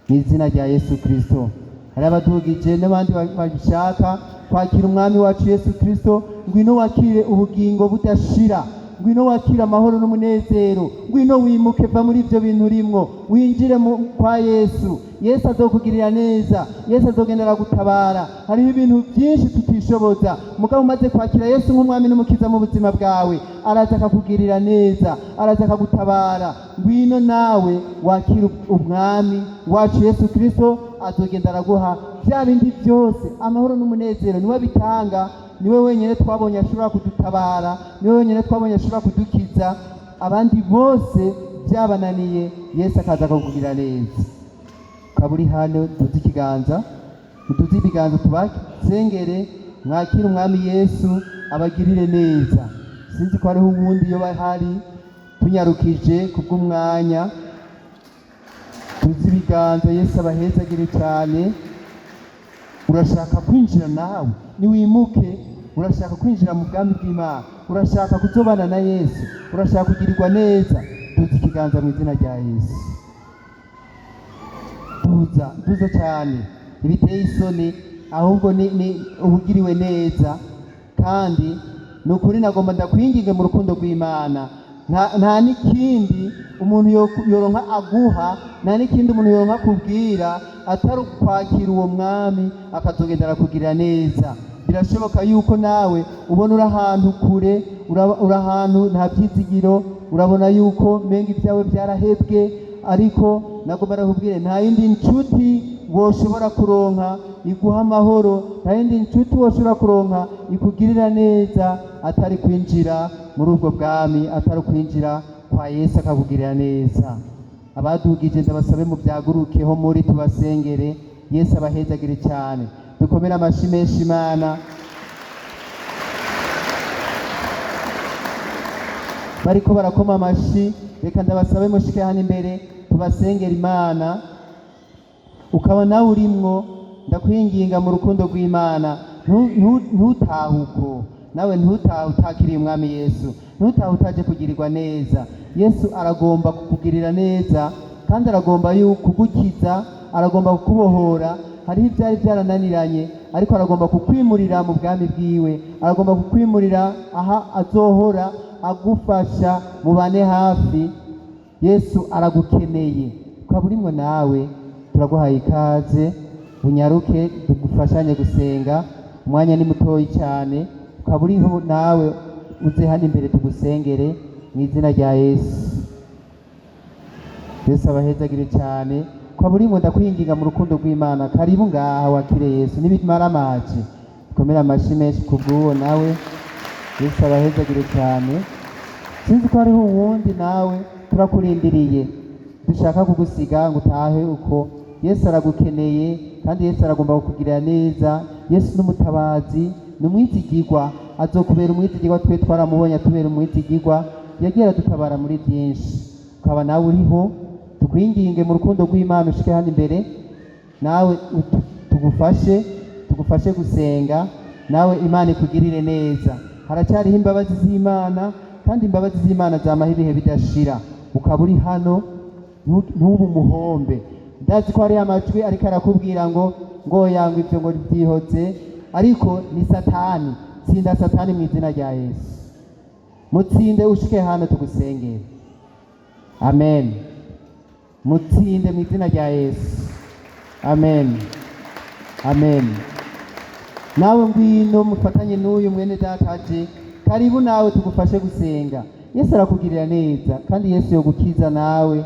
mu izina rya Yesu Kristo. Hari abadugije n'abandi babishaka kwakira umwami wacu Yesu Kristo. Ngwino wakire ubugingo budashira, ngwino wakire amahoro n'umunezero, ngwino wimuke va muri ibyo bintu urimwo, winjire kwa Yesu. Yesu azokugirira neza, Yesu azogendera gutabara. Hariho ibintu byinshi tutishoboza, mugabo umaze kwakira Yesu nk'umwami n'umukiza mu buzima bwawe, araza akakugirira neza, araza akagutabara. Ngwino nawe wakire umwami wacu Yesu Kristo, azogenda araguha bya bindi byose, amahoro n'umunezero. Niwe bitanga, niwe wenyine twabonye ashobora kudutabara, niwe wenyine twabonye ashobora kudukiza. Abandi bose byabananiye, Yesu akaza akakugirira neza. Kaburi hano duze ikiganza, duze ibiganza tubasengere, mwakire umwami Yesu abagirire neza. Sinzi ko hariho ubundi iyo bahari, tunyarukije kubw'umwanya. Duze ibiganza, Yesu abahezagire cyane. Urashaka kwinjira nawe niwimuke, urashaka kwinjira mu bwami bw'Imana, urashaka kuzobana na Yesu, urashaka kugirirwa neza, duze ikiganza mu izina rya Yesu. Duza cyane, ibiteye isoni, ahubwo ni ubugiriwe neza. Kandi ni ukuri nagomba ndakwinginge mu rukundo rw'Imana, nta n'ikindi umuntu yoronka aguha, nta n'ikindi umuntu yoronka kubwira atari kwakira uwo mwami akazogendera kugirira neza. Birashoboka yuko nawe ubona uri ahantu kure, uri ahantu nta byizigiro, urabona yuko menga ibyawe byarahebwe, ariko nagomba nakubwire nta yindi nshuti woshobora kuronka iguha amahoro, nta yindi nshuti woshobora kuronka ikugirira neza atari kwinjira muri ubwo bwami, atari kwinjira kwa Yesu akakugirira neza. Abadugije ndabasabe mu byagurukeho muri tubasengere. Yesu abahezagire cyane. Dukomere amashyi menshi Imana. bariko barakoma amashi, reka ndabasabe mushike hano imbere tubasengera Imana. Ukaba nawe urimwo, ndakwinginga mu rukundo rw'Imana, ntutahe uko, nawe ntutahe utakiriye umwami Yesu, ntutahe utaje kugirirwa neza. Yesu aragomba kukugirira neza, kandi aragomba kugukiza, aragomba kukubohora. Hariho ivyari vyarananiranye, ariko aragomba kukwimurira mu bwami bwiwe, aragomba kukwimurira aha azohora agufasha, mubane hafi. Yesu aragukeneye. Ukaba urimwo nawe, turaguhaye ikaze, unyaruke tugufashanye gusenga. Umwanya ni mutoyi cyane. Ukaba uriho nawe, uze hano imbere tugusengere mu izina rya Yesu. Yesu abahezagire cyane. Ukaba urimwo, ndakwinginga mu rukundo rw'Imana, karibu ngaha wakire Yesu n'ibimara amazi. Komera amashi menshi kubw'uwo nawe. Yesu abahezagire cyane. Sinzi ko hariho uwundi nawe turakurindiriye, dushaka kugusiga ngo utahe uko. Yesu aragukeneye, kandi Yesu aragomba kukugirira neza. Yesu n'umutabazi, n'umwizigirwa, azokubera umwizigirwa. Twe twaramubonye atubera umwizigirwa, yagiye adutabara muri byinshi. Ukaba nawe uriho, tukwinginge mu rukundo rw'Imana, ushike hano imbere nawe tugufashe gusenga. Nawe Imana ikugirire neza. Haracyariho imbabazi z'Imana, kandi imbabazi z'Imana zamaho ibihe bidashira. Ukaba uri hano, ntubu umuhombe. Ndazi ko hariho amajwi ariko arakubwira ngo yangwa ivyo ngo byihotse, ariko ni Satani. Tsinda Satani mu izina rya Yesu. Mutsinde, ushike hano tugusengere. Amen. Mutsinde mu izina rya Yesu. Amen. Amen. Nawe ngwino mufatanye n'uyu mwene data aje, karibu nawe tugufashe gusenga. Yesu arakugirira neza, kandi Yesu yogukiza nawe,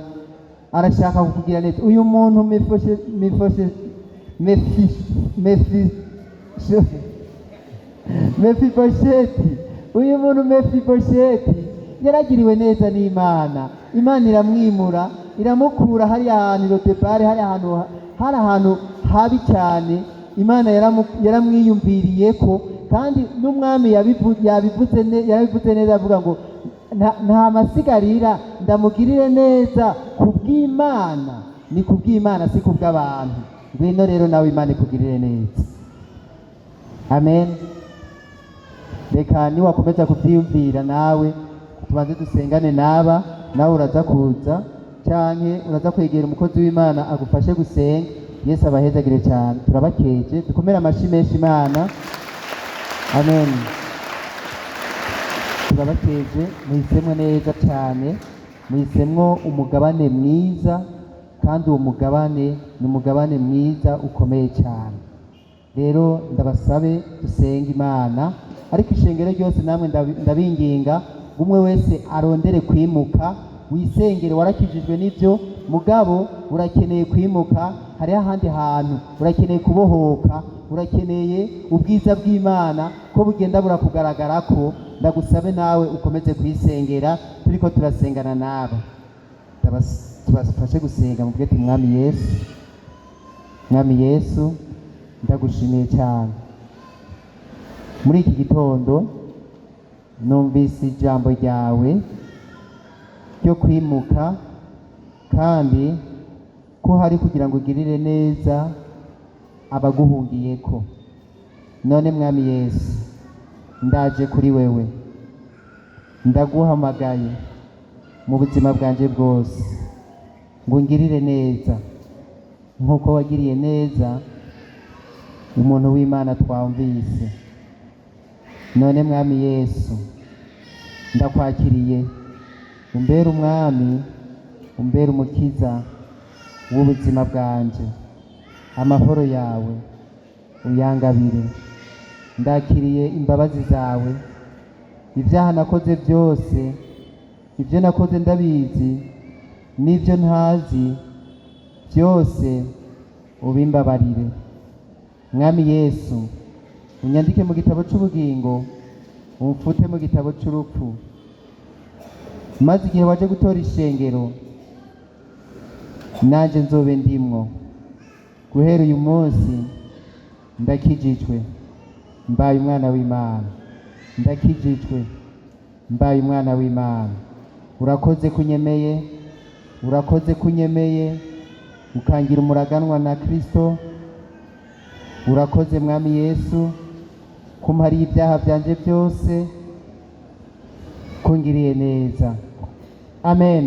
arashaka kukugirira neza. Uyu muntu Mefibosheti yaragiriwe neza n'Imana. Imana iramwimura, iramukura hariya ahantu Lodebari, hari ahantu habi cyane. Imana yaramwiyumviriye ko, kandi n'umwami yabivuze neza, avuga ngo nta masigarira, ndamugirire neza kubw'Imana. Ni kubw'Imana, si kubw'abantu. Ngwino rero nawe Imana ikugirire neza. Amen. Reka niwakomeza kubyiyumvira nawe, tubanze dusengane nawe uraza kuza, canke uraza kwegera umukozi w'Imana agufashe gusenga. Yesu abahezagire cyane. Turabakeje, dukomere amashi menshi Imana. Amen. Turabakeje, muhisemwo neza cyane, muhisemwo umugabane mwiza, kandi uwo mugabane ni umugabane mwiza ukomeye cyane. Rero ndabasabe dusenge Imana, ariko ishengero ryose namwe ndabinginga, umwe wese arondere kwimuka. Wisengere, warakijijwe n'ibyo mugabo urakeneye kwimuka. Hariho ahandi hantu urakeneye kubohoka, urakeneye ubwiza bw'Imana ko bugenda burakugaragara ko. Ndagusabe nawe ukomeze kwisengera, turiko turasengana nawe. Tubafashe gusenga mu bwete. Mwami Yesu, Mwami Yesu, ndagushimiye cyane. Muri iki gitondo numvise ijambo ryawe ryo kwimuka, kandi ko hari kugira ngo ugirire neza abaguhungiyeko. None Mwami Yesu, ndaje kuri wewe, ndaguhamagaye mu buzima bwanje bwose, ngo ungirire neza nk'uko wagiriye neza umuntu w'Imana twumvise. None Mwami Yesu, ndakwakiriye, umbere umwami, umbere umukiza w'ubuzima bwanje. Amahoro yawe uyangabire. Ndakiriye imbabazi zawe. Ibyaha nakoze byose, ibyo nakoze ndabizi, n'ibyo ntazi byose ubimbabarire. Mwami Yesu, unyandike mu gitabo cy'ubugingo, umfute mu gitabo cy'urupfu, maze igihe waje gutora ishengero nanje nzobe ndimwo. Guhera uyu munsi ndakijijwe, mbaye umwana w'Imana. Ndakijijwe, mbaye umwana w'Imana. urakoze kunyemeye, urakoze kunyemeye ukangira umuraganwa na Kristo. Urakoze mwami Yesu kumpariye ibyaha byanje byose, kungiriye neza. Amen.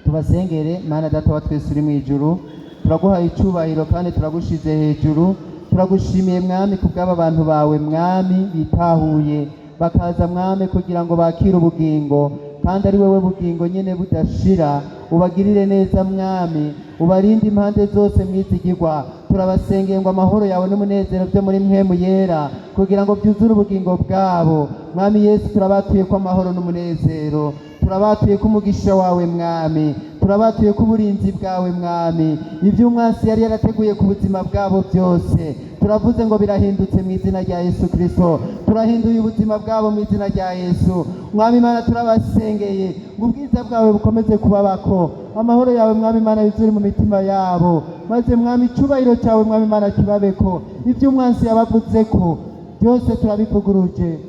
Tubasengere. Mana data wa twese uri mu ijuru, turaguhaye icubahiro kandi turagushize hejuru. Turagushimiye mwami kubw'aba bantu bawe mwami bitahuye bakaza mwami kugira ngo bakire ubugingo, kandi ari wewe bugingo nyene budashira. Ubagirire neza mwami, ubarinde impande zose mwizigirwa. Turabasengeye ngo amahoro yawe n'umunezero byo muri mpwemu yera kugira ngo byuzure ubugingo bwabo. Mwami Yesu, turabatuye ko amahoro n'umunezero, turabatuye ko umugisha wawe mwami, turabatuye ko uburinzi bwawe mwami. Ibyo umwansi yari yarateguye ku buzima bwabo byose turavuze ngo birahindutse mu izina rya Yesu Kristo. Turahinduye ubuzima bwabo mu izina rya Yesu. Mwami Mana, turabasengeye ngo ubwiza bwawe bukomeze kubabako, amahoro yawe mwami Mana yuzure mu mitima yabo, maze mwami icubahiro cyawe mwami Mana kibabeko. Ibyo umwansi yabavuze ko byose turabivuguruje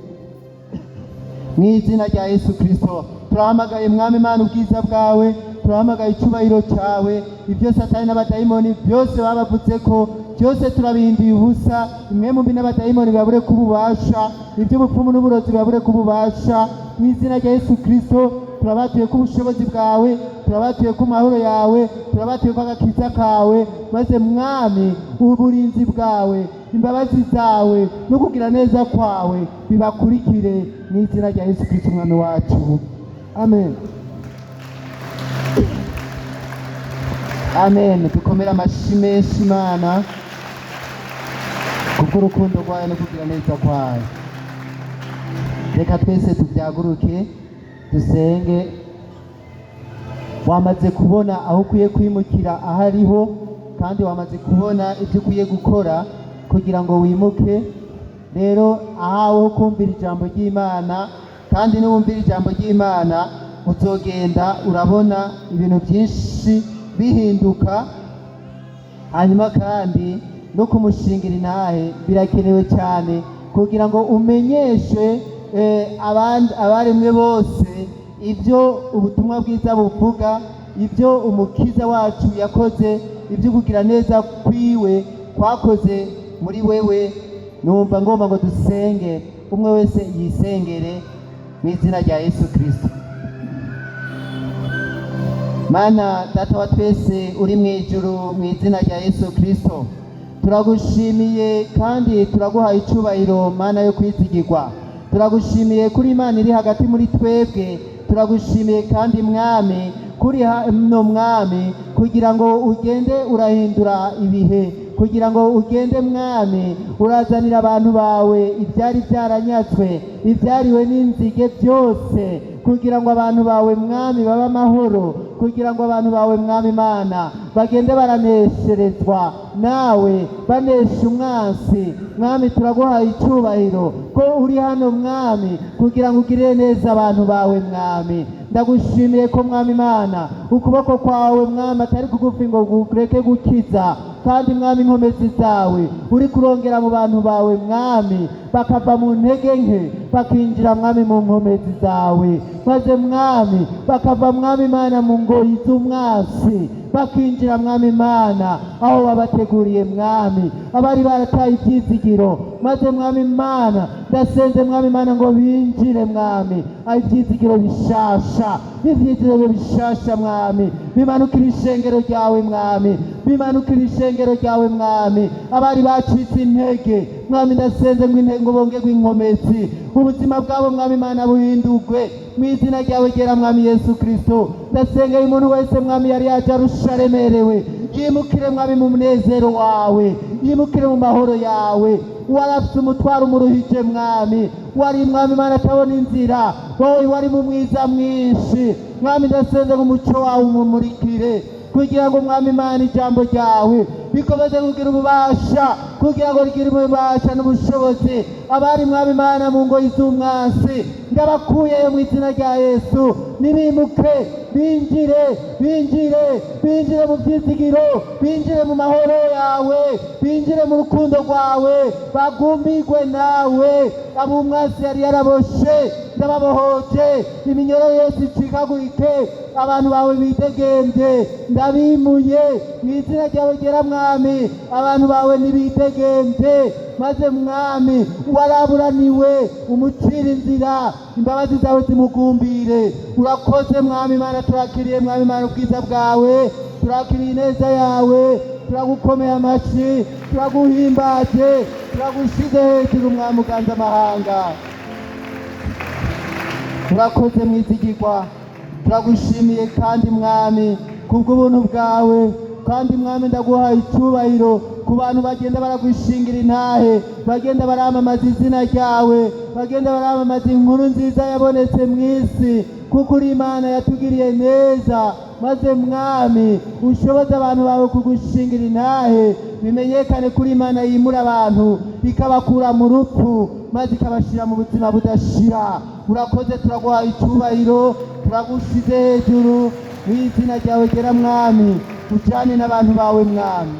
mu izina rya Yesu Kristo. Turahamagaye mwami Mana ubwiza bwawe, turahamagaye icubahiro cyawe. Ibyo satani n'abadayimoni byose babavuze ko byose turabihinduye ubusa. Imwe mu bina abadayimoni babure kububasha, iby'ubupfumu n'uburozi babure kububasha mu izina rya Yesu Kristo. Turabatuye ko ubushobozi bwawe, turabatuye ko amahoro yawe, turabatuye ko agakiza kawe, maze mwami uburinzi bwawe, imbabazi zawe no kugira neza kwawe bibakurikire mu izina rya Yesu Kristo umwami wacu. Amen. Amen. Dukomera amashyi menshi Imana kubw'urukundo rwayo no kugira neza kwayo. Reka twese tubyaguruke dusenge. Wamaze kubona aho ukwiye kwimukira ahariho, kandi wamaze kubona ibyo ukwiye gukora kugira ngo wimuke. Rero ahawe kumvira ijambo ry'Imana, kandi niwumvira ijambo ry'Imana uzogenda urabona ibintu byinshi bihinduka. Hanyuma kandi no kumushingira intahe birakenewe cyane kugira ngo umenyeshe abaremwe bose ibyo ubutumwa bwiza buvuga, ibyo umukiza wacu yakoze, ibyo kugira neza kwiwe kwakoze muri wewe. Numva ngomba ngo dusenge, umwe wese yisengere mu izina rya Yesu Kristo. Mana data wa twese uri mu ijuru, mu izina rya Yesu Kristo turagushimiye kandi turaguhaye icubahiro Mana yo kwizigirwa. Turagushimiye kuri Imana iri hagati muri twebwe. Turagushimiye kandi mwami kuri hano mwami kugira ngo ugende urahindura ibihe, kugira ngo ugende mwami urazanira abantu bawe ibyari byaranyazwe, ibyariwe n'inzige byose, kugira ngo abantu bawe mwami babe amahoro, kugira ngo abantu bawe mwami Mana bagende baranesherezwa nawe, banesha umwansi. Mwami turaguhaye icubahiro ko uri hano mwami kugira ngo ugirire neza abantu bawe mwami. Ndagushimiye ko mwami Mana ukuboko kwawe mwami atari kugufi ngo gureke gukiza, kandi mwami inkomezi zawe uri kurongera mu bantu bawe mwami, bakava mu ntege nke bakinjira mwami mu nkomezi zawe, maze mwami bakava mwami Mana mu ngoyi z'umwasi bakinjira mwami Mana aho wabateguriye mwami, abari barataye ibyizigiro. Maze mwami Mana ndasenze mwami Mana ngo binjire mwami aho ibyizigiro bishasha, ibyizigiro bishasha mwami bimanukira ishengero ryawe mwami, bimanukira ishengero ryawe mwami. Abari bacitse intege mwami ndasenze ngo bongerwe inkomezi, ubuzima bwabo mwami Mana buhindurwe mu izina ryawe ryera mwami Yesu Kristo. Ndasengera umuntu wese mwami yari yaje arusha aremerewe, yimukire mwami mu munezero wawe, yimukire mu mahoro yawe. Warafite umutwaro umuruhije mwami, wari mwami Mana atabona inzira, wowe wari mu mwiza mwinshi mwami. Ndasenze ngo umuco wawe umumurikire kugira ngo mwami Mana ijambo ryawe bikomeze kugira ububasha, kugira ngo rigire ububasha n'ubushobozi. Abari mwami Mana mu ngoyi z'umwansi ndabakuyeyo mu izina rya Yesu, nibimuke binjire mu byizigiro, binjire mu mahoro yawe, binjire mu rukundo rwawe, bagumbirwe nawe. Abo umwasi yari yaraboshe ndababohoje, iminyoro yose icikagurike, abantu bawe bidegemvye ndabimuye mu izina ryawe ryera mwami. Abantu bawe nibidegemvye, maze mwami waraburaniwe umucira inzira, imbabazi zawe zimugumbire. Urakoze mwami Imana, turakiriye mwami Imana ubwiza bwawe, turakiriye ineza yawe, turagukomeye amashi, turaguhimbaje, turagushize hejuru mwami uganza amahanga. Urakoze mwizigirwa, turagushimiye kandi mwami kubw'ubuntu bwawe. Kandi mwami ndaguhaye icubahiro ku bantu bagenda baragushingira intahe, bagenda baramamaza izina ryawe, bagenda baramamaza inkuru nziza yabonetse mw'isi, kuko uri Imana yatugiriye neza. Maze mwami ushoboze abantu bawe kugushingira intahe, bimenyekane kuri Imana yimura abantu ikabakura mu rupfu, maze ikabashira mu buzima budashira. Urakoze, turaguhaye icubahiro, turagushize hejuru mu izina ryawe ryera mwami. Ujane n'abantu bawe mwami,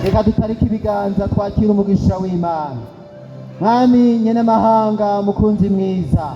reka dutarike ibiganza twakira umugisha w'Imana. Mwami nyenamahanga mukunzi mwiza,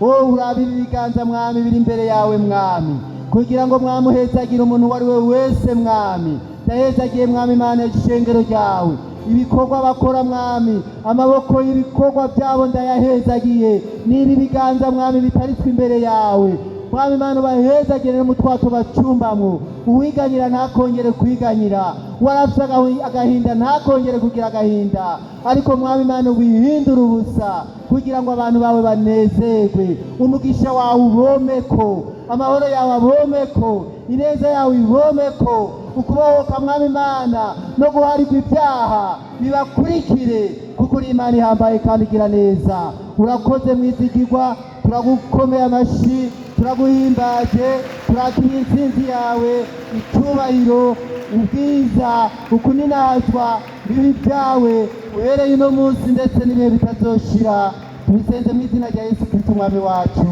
wowe urabira ibiganza mwami biri imbere yawe mwami, kugira ngo mwami uhezagire umuntu uwo ari we wese mwami. Ndahezagiye mwami Imana y'ishengero ryawe, ibikorwa bakora mwami, amaboko y'ibikorwa byabo ndayahezagiye. Niba ibiganza mwami bitaritswe imbere yawe mwami Imana ubahezagire mu twato bacumbamwo, uwiganyira ntakongere kwiganyira, warafise agahinda ntakongere kugira agahinda, ariko mwami Imana wihindura ubusa kugira ngo abantu bawe banezerwe. Umugisha wawe ubomeko, amahoro yawe abomeko, ineza yawe ibomeko, ukubohoka mwami Imana no guharirwa ibyaha bibakurikire, kuko uri Imana ihambaye kandi igira neza. Urakoze mwizigirwa, turagukomeye amashi, turaguhimbaje, turakiriye intsinzi yawe, icubahiro, ubwiza, ukuninazwa bibi byawe uhereye uno munsi ndetse n'ibihe bitazoshira. Tubisenze mu izina rya Yesu Kristo umwami wacu,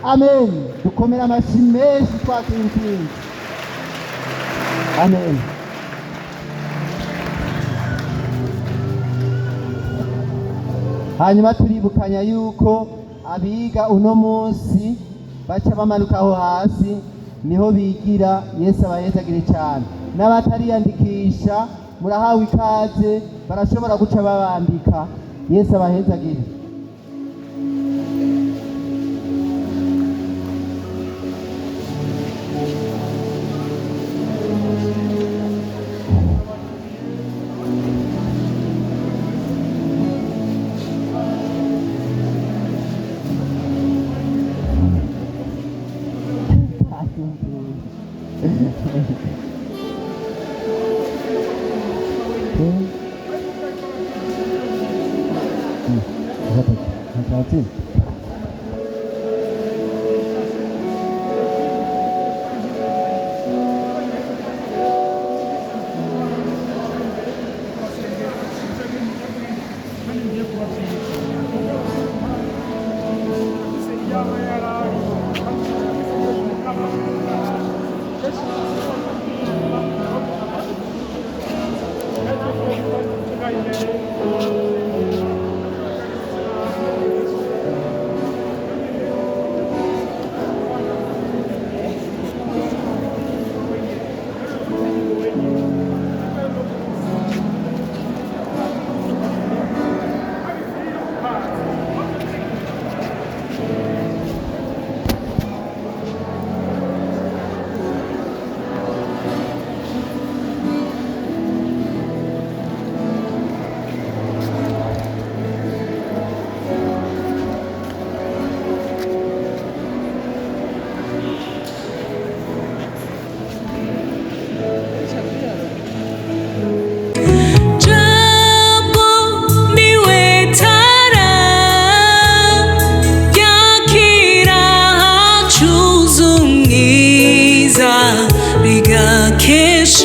amen. Dukomere amashi menshi twakira intsinzi, amen. Hanyuma turibukanya yuko abiga uno munsi baca bamanuka aho hasi, niho bigira. Yesu abahezagire cyane. N'abatariyandikisha murahawe ikaze, barashobora guca babandika. Yesu abahezagire.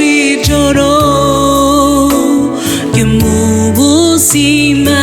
ijoro ry'umubuzima